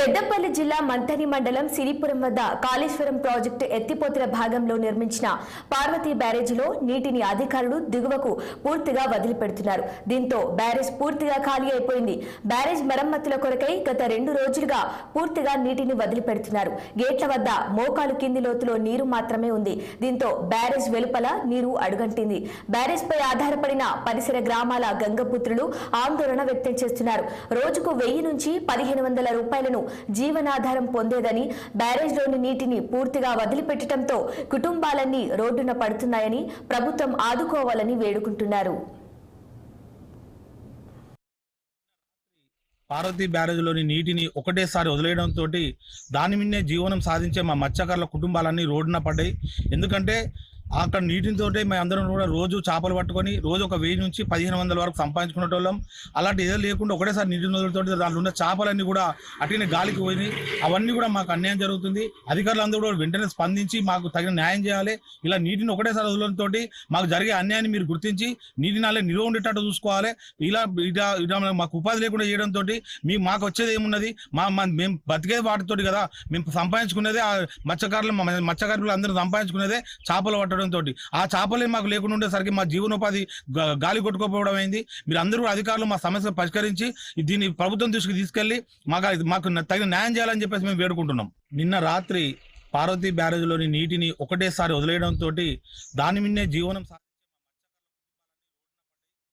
పెద్దపల్లి జిల్లా మంథని మండలం సిరిపురం వద్ద కాళేశ్వరం ప్రాజెక్టు ఎత్తిపోతల భాగంలో నిర్మించిన పార్వతీ బ్యారేజీలో నీటిని అధికారులు దిగువకు పూర్తిగా వదిలిపెడుతున్నారు. దీంతో బ్యారేజ్ పూర్తిగా ఖాళీ అయిపోయింది. బ్యారేజ్ మరమ్మతుల కొరకై గత 2 రోజులుగా పూర్తిగా నీటిని వదిలిపెడుతున్నారు. గేట్ల వద్ద మోకాలు కింది లోతులో నీరు మాత్రమే ఉంది. దీంతో బ్యారేజ్ వెలుపల నీరు అడుగంటింది. బ్యారేజ్ పై ఆధారపడిన పరిసర గ్రామాల గంగపుత్రులు ఆందోళన వ్యక్తం చేస్తున్నారు. రోజుకు 1000 నుంచి 1500 రూపాయలను జీవనాధారం పొందేదని, బ్యారేజ్లోని నీటిని పూర్తిగా వదిలిపెట్టడంతో కుటుంబాలన్నీ రోడ్డున పడుతున్నాయని ప్రభుత్వం ఆదుకోవాలని వేడుకుంటున్నారు. పార్వతీ బ్యారేజ్లోని నీటిని ఒకటేసారి వదిలేయడంతో దాని మీదే జీవనం సాధించే మా మత్స్యకారుల కుటుంబాలన్నీ రోడ్డున పడ్డాయి. ఎందుకంటే అక్కడ నీటితో మేము అందరం కూడా రోజు చేపలు పట్టుకొని రోజు ఒక 1000 నుంచి 1500 వరకు సంపాదించుకునేటోళ్ళం. అలాంటి ఏదో లేకుండా ఒకటేసారి నీటి వదులుతో దాంట్లో ఉన్న చేపలన్నీ కూడా అట్లనే గాలికి పోయి అవన్నీ కూడా మాకు అన్యాయం జరుగుతుంది. అధికారులందరూ కూడా వెంటనే స్పందించి మాకు తగిన న్యాయం చేయాలి. ఇలా నీటిని ఒకటేసారి వదలడంతో మాకు జరిగే అన్యాయాన్ని మీరు గుర్తించి నీటిని అలా నిల్వ ఉండేటట్టు చూసుకోవాలి. ఇలా మాకు ఉపాధి లేకుండా చేయడంతో మాకు వచ్చేది ఏమున్నది? మేము బతికేది వాటితోటి కదా, మేము సంపాదించుకునేదే మత్స్యకారులు అందరూ సంపాదించుకునేదే చేపలు పట్టడం తోటి. ఆ చేపలే మాకు లేకుండా ఉండేసరికి మా జీవనోపాధి గాలి కొట్టుకోపోవడం అయింది. మీరు అందరూ అధికారులు మా సమస్య పరిష్కరించి దీన్ని ప్రభుత్వం దృష్టికి తీసుకెళ్లి మాకు తగిన న్యాయం చేయాలని చెప్పేసి మేము వేడుకుంటున్నాం. నిన్న రాత్రి పార్వతీ బ్యారేజ్లోని నీటిని ఒకటేసారి వదిలేయడంతో దాని మీదే జీవనం